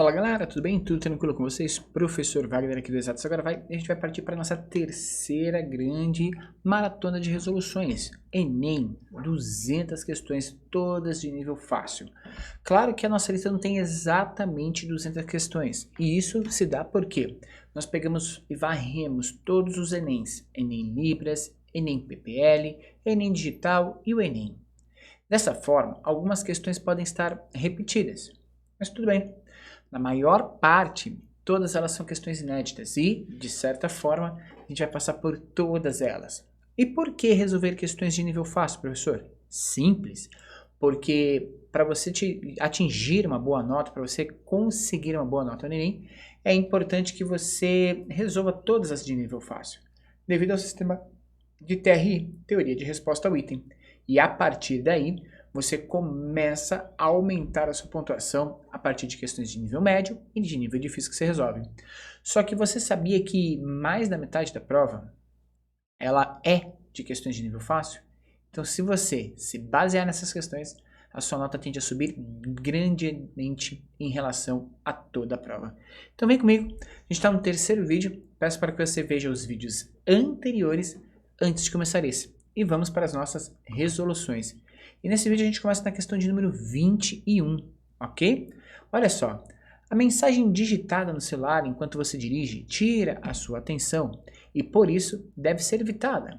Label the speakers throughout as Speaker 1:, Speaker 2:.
Speaker 1: Fala galera, tudo bem? Tudo tranquilo com vocês? Professor Wagner aqui do Exatos. Agora a gente vai partir para a nossa terceira grande maratona de resoluções. Enem, 200 questões, todas de nível fácil. Claro que a nossa lista não tem exatamente 200 questões. E isso se dá porque nós pegamos e varremos todos os Enems. Enem Libras, Enem PPL, Enem Digital e o Enem. Dessa forma, algumas questões podem estar repetidas. Mas tudo bem. Na maior parte, todas elas são questões inéditas e, de certa forma, a gente vai passar por todas elas. E por que resolver questões de nível fácil, professor? Simples, porque para você atingir uma boa nota, para você conseguir uma boa nota no Enem, é importante que você resolva todas as de nível fácil, devido ao sistema de TRI, Teoria de Resposta ao Item. E a partir daí, você começa a aumentar a sua pontuação a partir de questões de nível médio e de nível difícil que você resolve. Só que você sabia que mais da metade da prova, ela é de questões de nível fácil? Então, se você se basear nessas questões, a sua nota tende a subir grandemente em relação a toda a prova. Então vem comigo, a gente está no terceiro vídeo, peço para que você veja os vídeos anteriores antes de começar esse. E vamos para as nossas resoluções. E nesse vídeo a gente começa na questão de número 21, ok? Olha só, a mensagem digitada no celular enquanto você dirige tira a sua atenção e por isso deve ser evitada.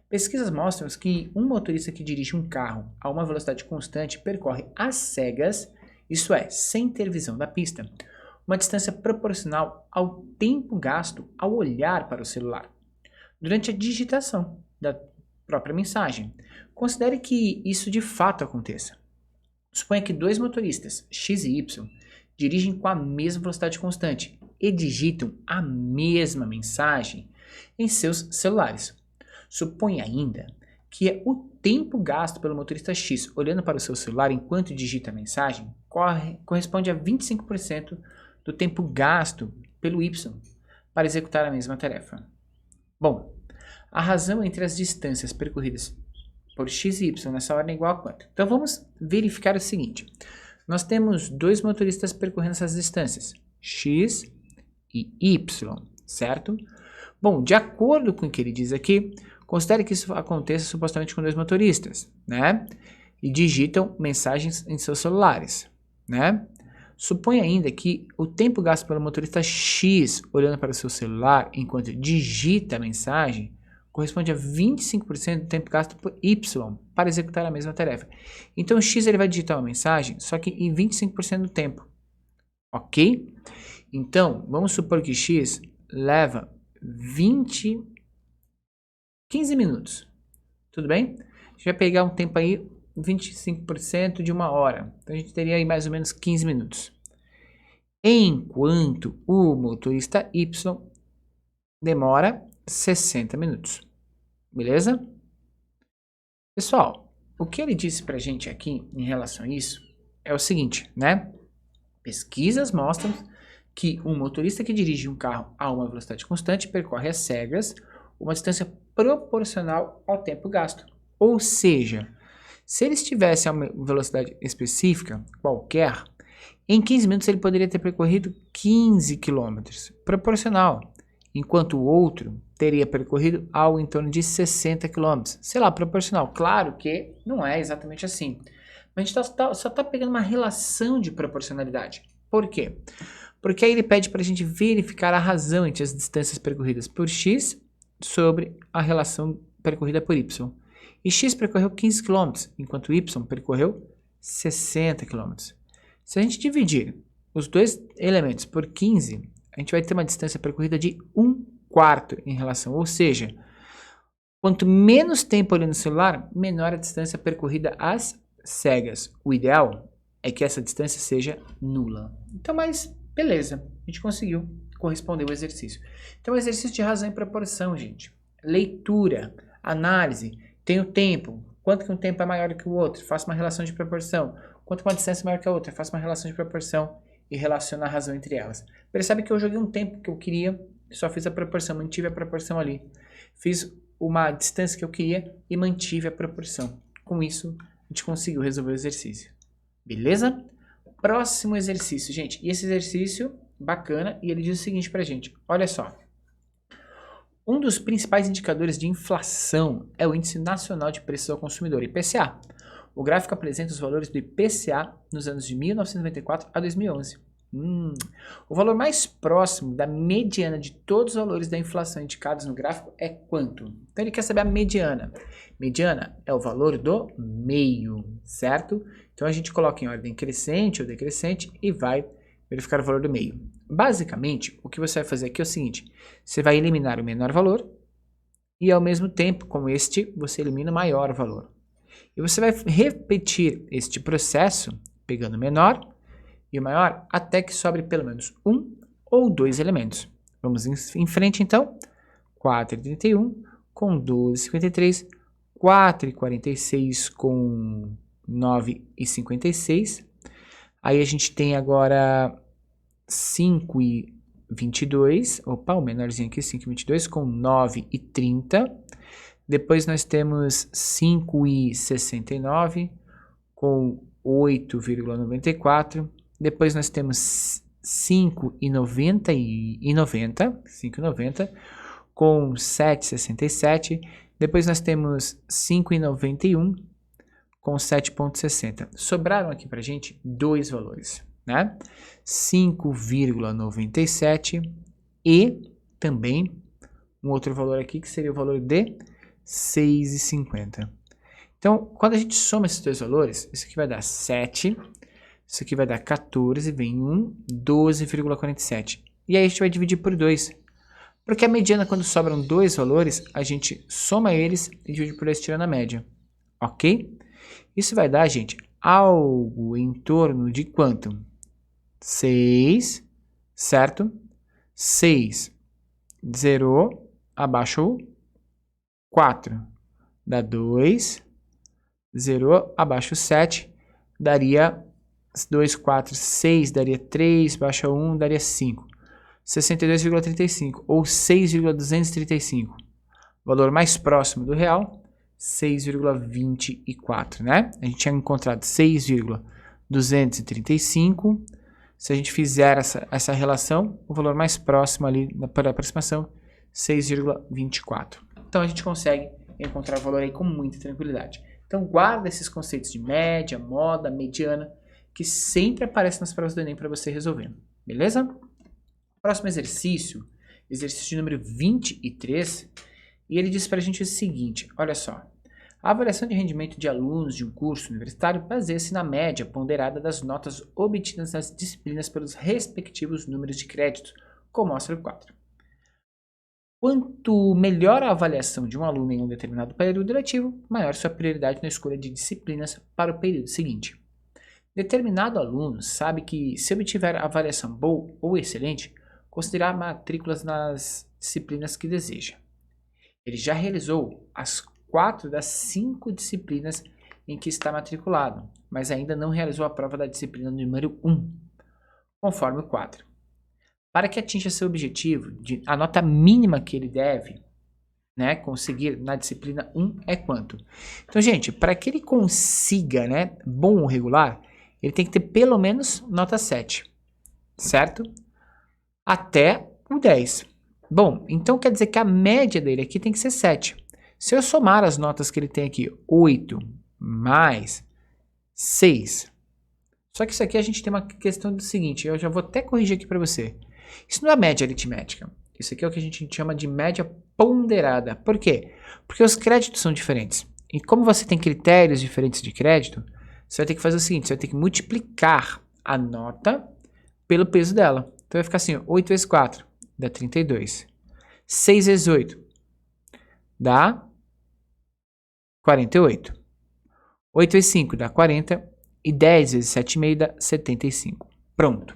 Speaker 1: Pesquisas mostram que um motorista que dirige um carro a uma velocidade constante percorre às cegas, isso é, sem ter visão da pista, uma distância proporcional ao tempo gasto ao olhar para o celular durante a digitação da própria mensagem. Considere que isso de fato aconteça. Suponha que dois motoristas, X e Y, dirigem com a mesma velocidade constante e digitam a mesma mensagem em seus celulares. Suponha ainda que o tempo gasto pelo motorista X olhando para o seu celular enquanto digita a mensagem corresponde a 25% do tempo gasto pelo Y para executar a mesma tarefa. Bom, a razão entre as distâncias percorridas por x e y nessa ordem é igual a quanto? Então vamos verificar o seguinte. Nós temos dois motoristas percorrendo essas distâncias, x e y, certo? Bom, de acordo com o que ele diz aqui, considere que isso aconteça supostamente com dois motoristas, né? E digitam mensagens em seus celulares, né? Suponha ainda que o tempo gasto pelo motorista X olhando para o seu celular enquanto digita a mensagem corresponde a 25% do tempo gasto por Y para executar a mesma tarefa. Então, o X ele vai digitar uma mensagem, só que em 25% do tempo. Ok? Então, vamos supor que X leva 15 minutos. Tudo bem? A gente vai pegar um tempo aí, 25% de uma hora. Então, a gente teria aí mais ou menos 15 minutos. Enquanto o motorista Y demora 60 minutos. Beleza? Pessoal, o que ele disse pra gente aqui em relação a isso é o seguinte, né? Pesquisas mostram que um motorista que dirige um carro a uma velocidade constante percorre às cegas uma distância proporcional ao tempo gasto. Ou seja, se ele estivesse a uma velocidade específica, qualquer, em 15 minutos ele poderia ter percorrido 15 km, proporcional, enquanto o outro teria percorrido algo em torno de 60 km. Sei lá, proporcional. Claro que não é exatamente assim. Mas a gente só está pegando uma relação de proporcionalidade. Por quê? Porque aí ele pede para a gente verificar a razão entre as distâncias percorridas por x sobre a relação percorrida por y. E x percorreu 15 km, enquanto y percorreu 60 km. Se a gente dividir os dois elementos por 15, a gente vai ter uma distância percorrida de 1/4 em relação, ou seja, quanto menos tempo olhando no celular, menor a distância percorrida às cegas. O ideal é que essa distância seja nula. Então, mas beleza, a gente conseguiu corresponder ao exercício. Então, exercício de razão e proporção, gente. Leitura, análise, tem o tempo. Quanto que um tempo é maior que o outro? Faça uma relação de proporção. Quanto uma distância é maior que a outra? Faça uma relação de proporção e relaciona a razão entre elas. Percebe que eu joguei um tempo que eu queria, só fiz a proporção, mantive a proporção ali. Fiz uma distância que eu queria e mantive a proporção. Com isso, a gente conseguiu resolver o exercício. Beleza? Próximo exercício, gente. E esse exercício, bacana, e ele diz o seguinte pra gente. Olha só. Um dos principais indicadores de inflação é o Índice Nacional de Preços ao Consumidor, IPCA. O gráfico apresenta os valores do IPCA nos anos de 1994 a 2011. O valor mais próximo da mediana de todos os valores da inflação indicados no gráfico é quanto? Então ele quer saber a mediana. Mediana é o valor do meio, certo? Então a gente coloca em ordem crescente ou decrescente e vai verificar o valor do meio. Basicamente, o que você vai fazer aqui é o seguinte: você vai eliminar o menor valor e ao mesmo tempo, como este, você elimina o maior valor. E você vai repetir este processo, pegando o menor e o maior, até que sobre pelo menos um ou dois elementos. Vamos em frente então. 4,31 com 12,53, 4,46 com 9,56. Aí a gente tem agora 5,22, opa, o menorzinho aqui, 5,22 com 9,30. Depois nós temos 5,69 com 8,94. Depois nós temos 5,90 com 7,67. Depois nós temos 5,91 com 7,60. Sobraram aqui para a gente dois valores, né? 5,97 e também um outro valor aqui que seria o valor de 6,50. Então, quando a gente soma esses dois valores, isso aqui vai dar 7, isso aqui vai dar 14, vem 1, 12,47. E aí a gente vai dividir por 2. Porque a mediana, quando sobram dois valores, a gente soma eles e divide por 2 tirando a média. Ok? Isso vai dar, gente, algo em torno de quanto? 6, certo? 6 zerou, abaixo o 4. Dá 2, zerou, abaixo o 7, daria 2, 4, 6, daria 3, baixa 1, daria 5. 62,35 ou 6,235. Valor mais próximo do real, 6,24, né? A gente tinha encontrado 6,235. Se a gente fizer essa relação, o valor mais próximo ali, para aproximação, 6,24. Então a gente consegue encontrar o valor aí com muita tranquilidade. Então guarda esses conceitos de média, moda, mediana, que sempre aparecem nas provas do Enem para você resolver. Beleza? Próximo exercício, exercício número 23, e ele diz para a gente o seguinte, olha só. A avaliação de rendimento de alunos de um curso universitário baseia-se na média ponderada das notas obtidas nas disciplinas pelos respectivos números de crédito, como mostra o quadro. Quanto melhor a avaliação de um aluno em um determinado período letivo, maior sua prioridade na escolha de disciplinas para o período seguinte. Determinado aluno sabe que, se obtiver avaliação boa ou excelente, considerar matrículas nas disciplinas que deseja. Ele já realizou as 4 das 5 disciplinas em que está matriculado, mas ainda não realizou a prova da disciplina número 1, conforme o quadro. Para que atinja seu objetivo, a nota mínima que ele deve, né, conseguir na disciplina 1 é quanto? Então, gente, para que ele consiga, né, bom ou regular, ele tem que ter pelo menos nota 7, certo? Até o 10. Bom, então quer dizer que a média dele aqui tem que ser 7. Se eu somar as notas que ele tem aqui, 8 mais 6. Só que isso aqui a gente tem uma questão do seguinte, eu já vou até corrigir aqui para você. Isso não é média aritmética. Isso aqui é o que a gente chama de média ponderada. Por quê? Porque os créditos são diferentes. E como você tem critérios diferentes de crédito, você vai ter que fazer o seguinte, você vai ter que multiplicar a nota pelo peso dela. Então vai ficar assim, 8 vezes 4 dá 32. 6 vezes 8 dá 48. 8 vezes 5 dá 40. E 10 vezes 7,5 dá 75. Pronto.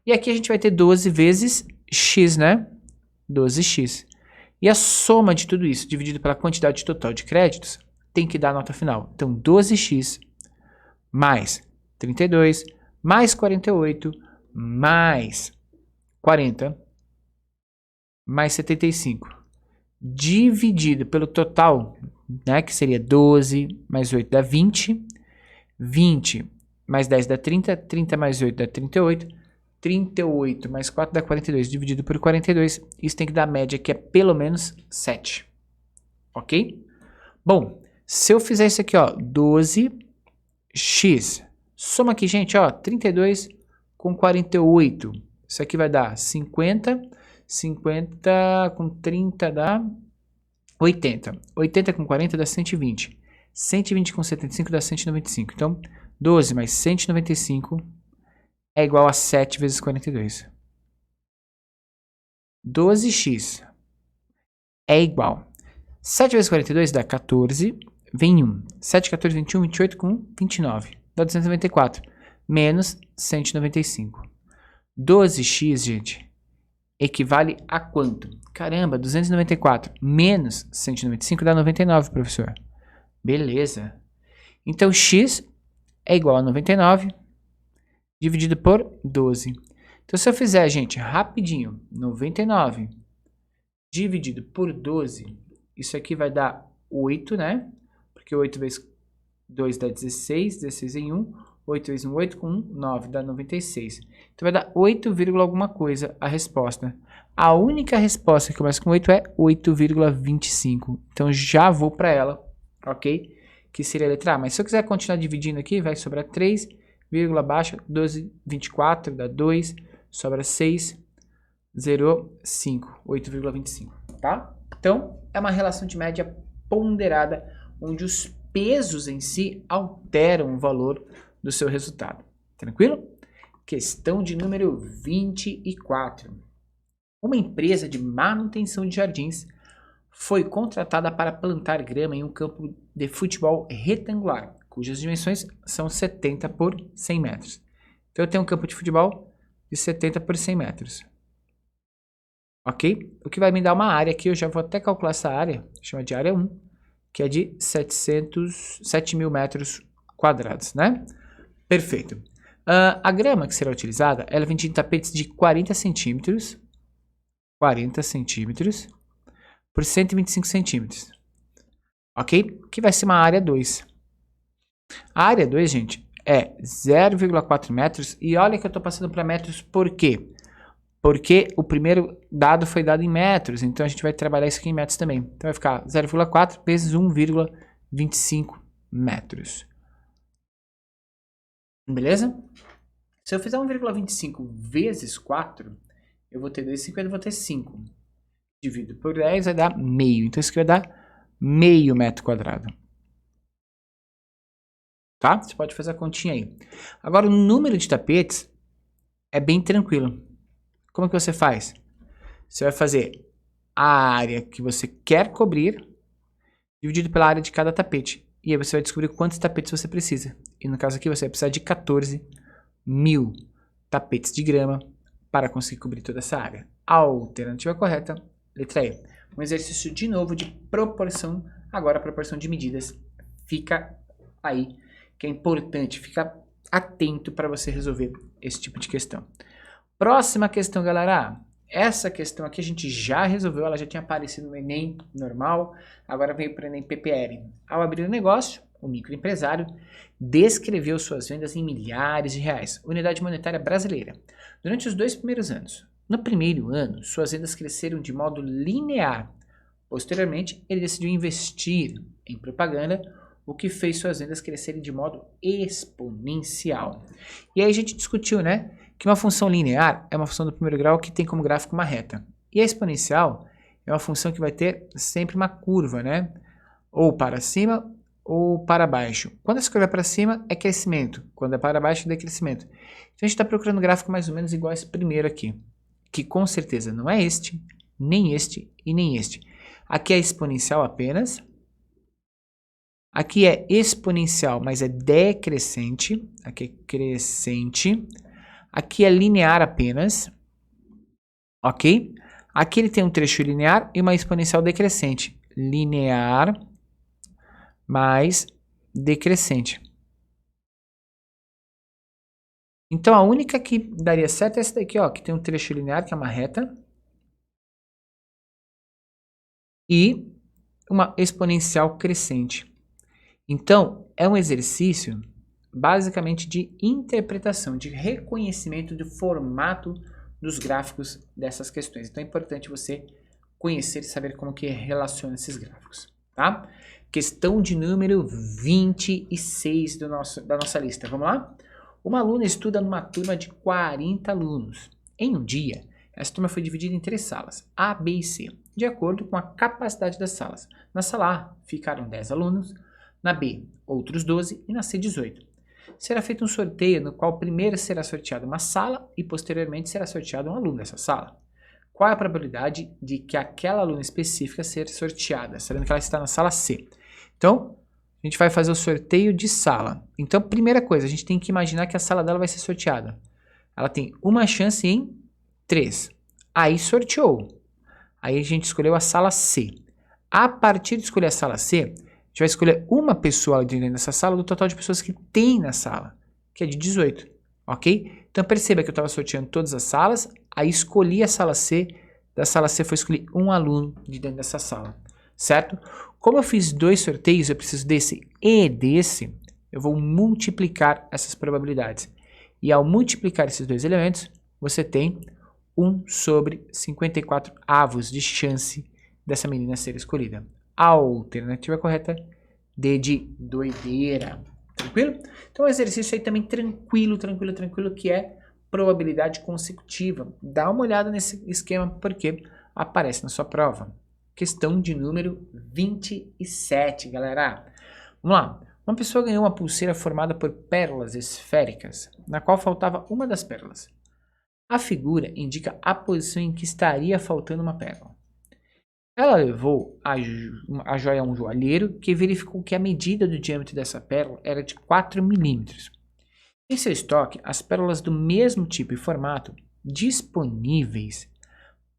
Speaker 1: E aqui a gente vai ter 12 vezes x, né? 12x. E a soma de tudo isso, dividido pela quantidade total de créditos, tem que dar a nota final. Então, 12x mais 32, mais 48, mais 40, mais 75. Dividido pelo total, né? Que seria 12 mais 8 dá 20. 20 mais 10 dá 30, 30 mais 8 dá 38, 38 mais 4 dá 42, dividido por 42, isso tem que dar a média que é pelo menos 7, ok? Bom, se eu fizer isso aqui, ó, 12x, soma aqui, gente, ó, 32 com 48, isso aqui vai dar 50, 50 com 30 dá 80, 80 com 40 dá 120, 120 com 75 dá 195, então 12 mais 195 é igual a 7 vezes 42. 12x é igual. 7 vezes 42 dá 14, vem 1. 7, 14, 21, 28 com 1, 29. Dá 294. Menos 195. 12x, gente, equivale a quanto? Caramba, 294 menos 195 dá 99, professor. Beleza. Então, x é igual a 99 dividido por 12. Então, se eu fizer, gente, rapidinho, 99 dividido por 12, isso aqui vai dar 8, né? Porque 8 vezes 2 dá 16, 16 em 1, 8 vezes 1, 8 com 1, 9, dá 96. Então vai dar 8, alguma coisa a resposta. A única resposta que começa com 8 é 8,25. Então já vou para ela, ok? Que seria a letra A. Mas se eu quiser continuar dividindo aqui, vai sobrar 3, vírgula baixa, 12, 24, dá 2, sobra 6, 0, 5, 8,25, tá? Então, é uma relação de média ponderada, onde os pesos em si alteram o valor do seu resultado. Tranquilo? Questão de número 24. Uma empresa de manutenção de jardins foi contratada para plantar grama em um campo de futebol retangular, cujas dimensões são 70 por 100 metros. Então, eu tenho um campo de futebol de 70 por 100 metros. Ok? O que vai me dar uma área aqui, eu já vou até calcular essa área, chama de área 1, que é de 7.000 metros quadrados, né? Perfeito. A grama que será utilizada, ela vem de tapetes de 40 centímetros por 125 centímetros. Ok? Que vai ser uma área 2. A área 2, gente, é 0,4 metros. E olha que eu estou passando para metros por quê? Porque o primeiro dado foi dado em metros, então a gente vai trabalhar isso aqui em metros também. Então vai ficar 0,4 vezes 1,25 metros. Beleza? Se eu fizer 1,25 vezes 4, eu vou ter 2,50 e eu vou ter 5. Dividido por 10 vai dar meio. Então isso aqui vai dar meio metro quadrado. Tá? Você pode fazer a continha aí. Agora o número de tapetes é bem tranquilo. Como que você faz? Você vai fazer a área que você quer cobrir dividido pela área de cada tapete. E aí você vai descobrir quantos tapetes você precisa. E no caso aqui você vai precisar de 14.000 tapetes de grama para conseguir cobrir toda essa área. A alternativa correta, letra E. Um exercício de novo de proporção, agora a proporção de medidas. Fica aí, que é importante, fica atento para você resolver esse tipo de questão. Próxima questão, galera. Essa questão aqui a gente já resolveu, ela já tinha aparecido no Enem normal, agora veio para o Enem PPL. Ao abrir o negócio, o microempresário descreveu suas vendas em milhares de reais, unidade monetária brasileira, durante os 2 primeiros anos. No primeiro ano, suas vendas cresceram de modo linear. Posteriormente, ele decidiu investir em propaganda, o que fez suas vendas crescerem de modo exponencial. E aí a gente discutiu, né, que uma função linear é uma função do primeiro grau que tem como gráfico uma reta. E a exponencial é uma função que vai ter sempre uma curva, né? Ou para cima ou para baixo. Quando essa curva é para cima, é crescimento. Quando é para baixo, é decrescimento. Então a gente está procurando um gráfico mais ou menos igual a esse primeiro aqui. Que com certeza não é este, nem este e nem este. Aqui é exponencial apenas. Aqui é exponencial, mas é decrescente. Aqui é crescente. Aqui é linear apenas, ok? Aqui ele tem um trecho linear e uma exponencial decrescente. Linear mais decrescente. Então a única que daria certo é essa daqui, ó, que tem um trecho linear, que é uma reta. E uma exponencial crescente. Então, é um exercício basicamente de interpretação, de reconhecimento do formato dos gráficos dessas questões. Então é importante você conhecer e saber como que relaciona esses gráficos, tá? Questão de número 26 da nossa lista. Vamos lá? Uma aluna estuda numa turma de 40 alunos. Em um dia, essa turma foi dividida em 3 salas, A, B e C, de acordo com a capacidade das salas. Na sala A, ficaram 10 alunos, na B, outros 12 e na C, 18. Será feito um sorteio no qual primeiro será sorteada uma sala e posteriormente será sorteado um aluno dessa sala. Qual é a probabilidade de que aquela aluna específica ser sorteada, sabendo que ela está na sala C? Então, a gente vai fazer o sorteio de sala. Então, primeira coisa, a gente tem que imaginar que a sala dela vai ser sorteada. Ela tem uma chance em 3. Aí sorteou. Aí a gente escolheu a sala C. A partir de escolher a sala C, a gente vai escolher uma pessoa dentro dessa sala do total de pessoas que tem na sala, que é de 18, ok? Então perceba que eu estava sorteando todas as salas, aí escolhi a sala C, da sala C foi escolher um aluno de dentro dessa sala, certo? Como eu fiz 2 sorteios, eu preciso desse e desse, eu vou multiplicar essas probabilidades. E ao multiplicar esses 2 elementos, você tem 1 sobre 54 avos de chance dessa menina ser escolhida. A alternativa correta, D de doideira. Tranquilo? Então o exercício aí também tranquilo, que é probabilidade consecutiva. Dá uma olhada nesse esquema porque aparece na sua prova. Questão de número 27, galera. Vamos lá. Uma pessoa ganhou uma pulseira formada por pérolas esféricas, na qual faltava uma das pérolas. A figura indica a posição em que estaria faltando uma pérola. Ela levou a joia a um joalheiro que verificou que a medida do diâmetro dessa pérola era de 4 milímetros. Em seu estoque, as pérolas do mesmo tipo e formato disponíveis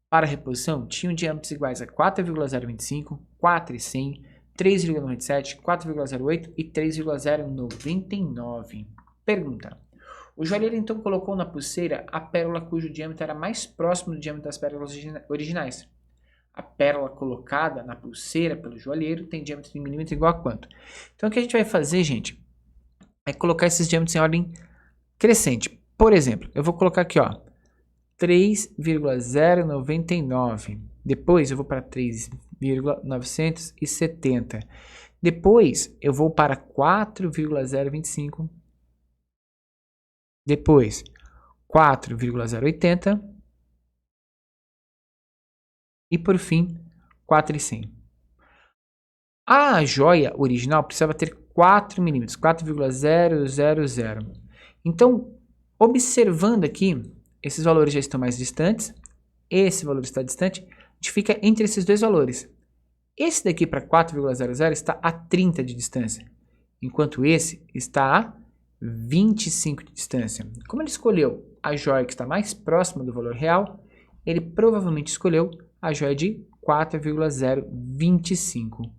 Speaker 1: para reposição tinham diâmetros iguais a 4,025, 4,100, 3,97, 4,08 e 3,099. Pergunta. O joalheiro então colocou na pulseira a pérola cujo diâmetro era mais próximo do diâmetro das pérolas originais. A pérola colocada na pulseira pelo joalheiro tem diâmetro em milímetro igual a quanto? Então o que a gente vai fazer, gente, é colocar esses diâmetros em ordem crescente. Por exemplo, eu vou colocar aqui, ó, 3,099. Depois eu vou para 3,970. Depois eu vou para 4,025. Depois 4,080. E por fim, 4,100. A joia original precisava ter 4 milímetros, 4,000. Então, observando aqui, esses valores já estão mais distantes, esse valor está distante, a gente fica entre esses dois valores. Esse daqui para 4,00 está a 30 de distância, enquanto esse está a 25 de distância. Como ele escolheu a joia que está mais próxima do valor real, ele provavelmente escolheu a joia de 4,025.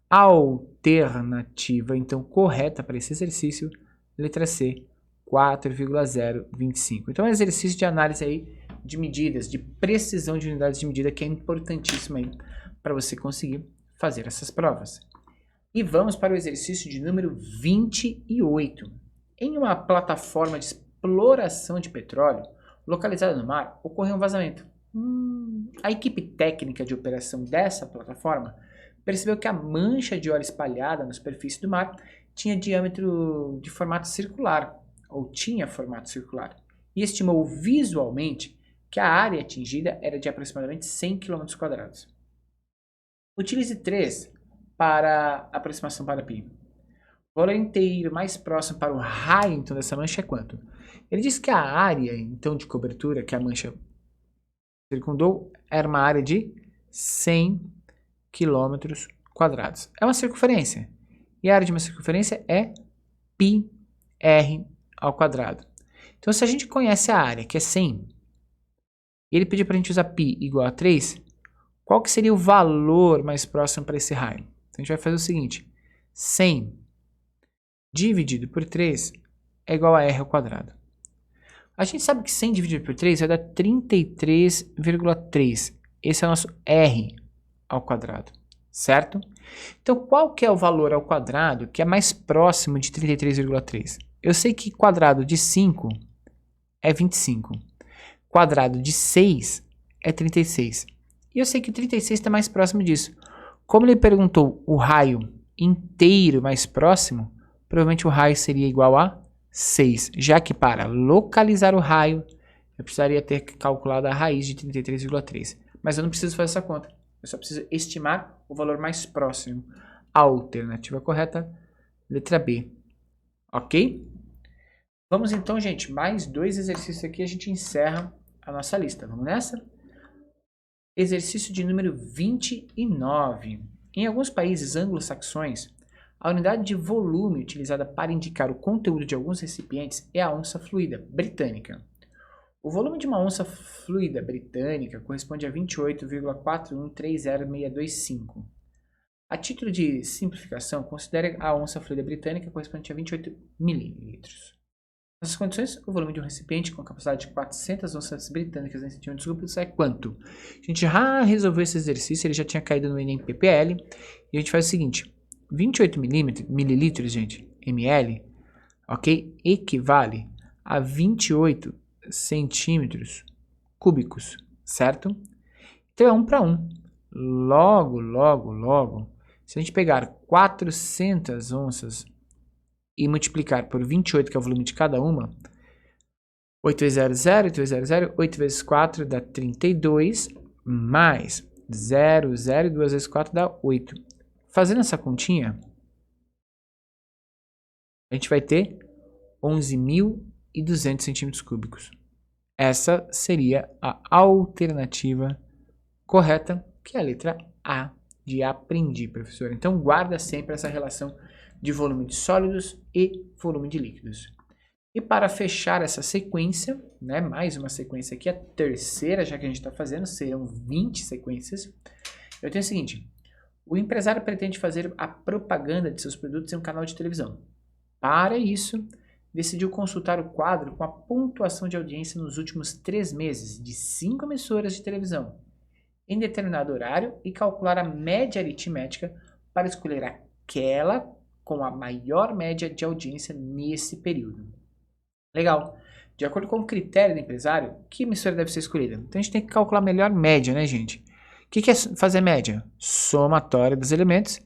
Speaker 1: A alternativa, então, correta para esse exercício, letra C, 4,025. Então, é um exercício de análise aí de medidas, de precisão de unidades de medida, que é importantíssimo aí para você conseguir fazer essas provas. E vamos para o exercício de número 28. Em uma plataforma de exploração de petróleo, localizada no mar, ocorreu um vazamento. A equipe técnica de operação dessa plataforma percebeu que a mancha de óleo espalhada na superfície do mar tinha diâmetro de formato circular, ou tinha formato circular, e estimou visualmente que a área atingida era de aproximadamente 100 km². Utilize 3 para aproximação para π. O valor inteiro mais próximo para o raio então, dessa mancha é quanto? Ele diz que a área então, de cobertura que a mancha circundou era uma área de 100 km². É uma circunferência. E a área de uma circunferência é πr². Então, se a gente conhece a área, que é 100, e ele pediu para a gente usar π igual a 3, qual que seria o valor mais próximo para esse raio? Então, a gente vai fazer o seguinte. 100 dividido por 3 é igual a r². A gente sabe que 100 dividido por 3 vai dar 33,3. Esse é o nosso r², certo? Então, qual que é o valor ao quadrado que é mais próximo de 33,3? Eu sei que quadrado de 5 é 25. Quadrado de 6 é 36. E eu sei que o 36 está mais próximo disso. Como ele perguntou o raio inteiro mais próximo, provavelmente o raio seria igual a 6. Já que para localizar o raio, eu precisaria ter calculado a raiz de 33,3. Mas eu não preciso fazer essa conta. Eu só preciso estimar o valor mais próximo. A alternativa correta, letra B. Ok? Vamos então, gente, mais 2 exercícios aqui, a gente encerra a nossa lista. Vamos nessa? Exercício de número 29. Em alguns países anglo-saxões, a unidade de volume utilizada para indicar o conteúdo de alguns recipientes é a onça fluida britânica. O volume de uma onça fluida britânica corresponde a 28,4130625. A título de simplificação, considere a onça fluida britânica correspondente a 28 mililitros. Nessas condições, o volume de um recipiente com capacidade de 400 onças britânicas em centímetros cúbicos é quanto? A gente já resolveu esse exercício, ele já tinha caído no Enem PPL, e a gente faz o seguinte, 28 mililitros, gente, ml, ok? Equivale a 28 centímetros cúbicos, certo? Então é 1 para 1. Logo, se a gente pegar 400 onças e multiplicar por 28, que é o volume de cada uma, 8 vezes 0, 0, 8 vezes 0, 0, 8 vezes 4 dá 32, mais 0, 0 e 2 vezes 4 dá 8. Fazendo essa continha, a gente vai ter 11.200 centímetros cúbicos. Essa seria a alternativa correta, que é a letra A de aprendi, professor. Então, guarda sempre essa relação de volume de sólidos e volume de líquidos. E para fechar essa sequência, né, mais uma sequência aqui, a terceira já que a gente está fazendo, serão 20 sequências. Eu tenho o seguinte, o empresário pretende fazer a propaganda de seus produtos em um canal de televisão. Para isso, decidiu consultar o quadro com a pontuação de audiência nos últimos 3 meses de 5 emissoras de televisão, em determinado horário, e calcular a média aritmética para escolher aquela com a maior média de audiência nesse período. Legal. De acordo com o critério do empresário, que emissora deve ser escolhida? Então a gente tem que calcular a melhor média, né, gente? O que é fazer média? Somatória dos elementos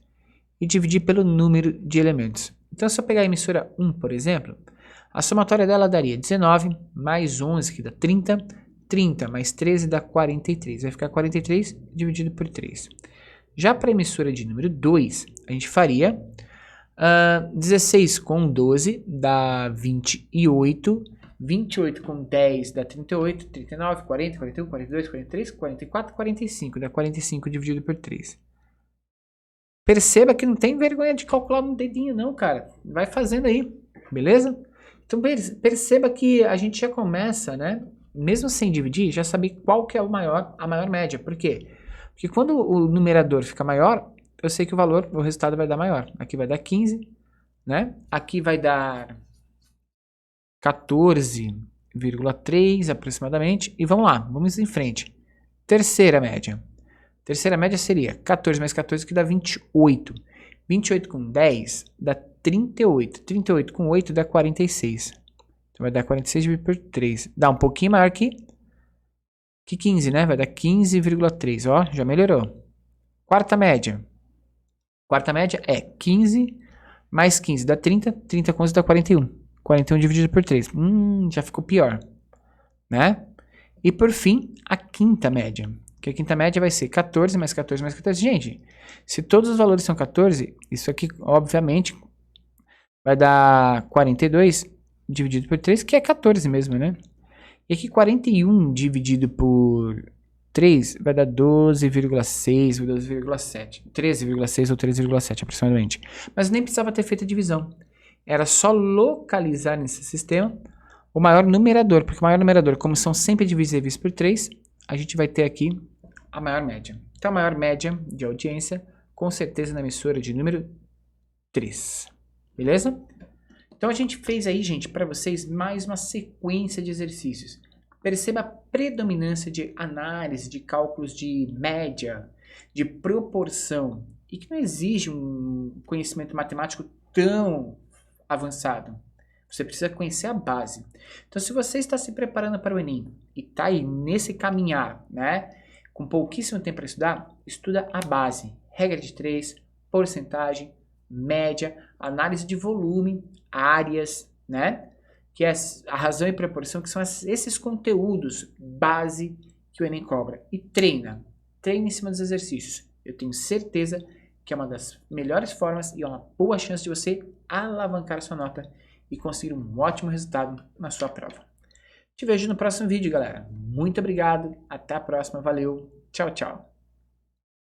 Speaker 1: e dividir pelo número de elementos. Então se eu pegar a emissora 1, por exemplo, a somatória dela daria 19 mais 11, que dá 30, 30 mais 13 dá 43. Vai ficar 43 dividido por 3. Já para a emissora de número 2, a gente faria 16 com 12 dá 28, 28 com 10 dá 38, 39, 40, 41, 42, 43, 44, 45, dá 45 dividido por 3. Perceba que não tem vergonha de calcular no dedinho não, cara. Vai fazendo aí, beleza? Então perceba que a gente já começa, né? Mesmo sem dividir, já saber qual que é a maior média. Por quê? Porque quando o numerador fica maior, eu sei que o resultado vai dar maior. Aqui vai dar 15, né? Aqui vai dar 14,3 aproximadamente. E vamos lá, vamos em frente. Terceira média. Terceira média seria 14 mais 14, que dá 28. 28 com 10 dá 38. 38 com 8 dá 46. Então vai dar 46 dividido por 3. Dá um pouquinho maior que 15, né? Vai dar 15,3. Ó, já melhorou. Quarta média. Quarta média é 15 mais 15 dá 30. 30 com 11 dá 41. 41 dividido por 3. Já ficou pior, né? E por fim, a quinta média. Que a quinta média vai ser 14 mais 14 mais 14. Gente, se todos os valores são 14, isso aqui, obviamente, vai dar 42 dividido por 3, que é 14 mesmo, né? E aqui 41 dividido por 3 vai dar 12,6 ou 12,7. 13,6 ou 13,7 aproximadamente. Mas nem precisava ter feito a divisão. Era só localizar nesse sistema o maior numerador. Porque o maior numerador, como são sempre divisíveis por 3, a gente vai ter aqui a maior média. Então a maior média de audiência, com certeza na emissora de número 3. Beleza? Então a gente fez aí, gente, para vocês mais uma sequência de exercícios. Perceba a predominância de análise, de cálculos de média, de proporção, e que não exige um conhecimento matemático tão avançado. Você precisa conhecer a base. Então, se você está se preparando para o Enem e está aí nesse caminhar, né, com pouquíssimo tempo para estudar, estuda a base. Regra de 3, porcentagem, média, análise de volume, áreas, né? Que é a razão e proporção, que são esses conteúdos base que o Enem cobra. E treina em cima dos exercícios. Eu tenho certeza que é uma das melhores formas e é uma boa chance de você alavancar a sua nota e conseguir um ótimo resultado na sua prova. Te vejo no próximo vídeo, galera. Muito obrigado, até a próxima, valeu, tchau, tchau.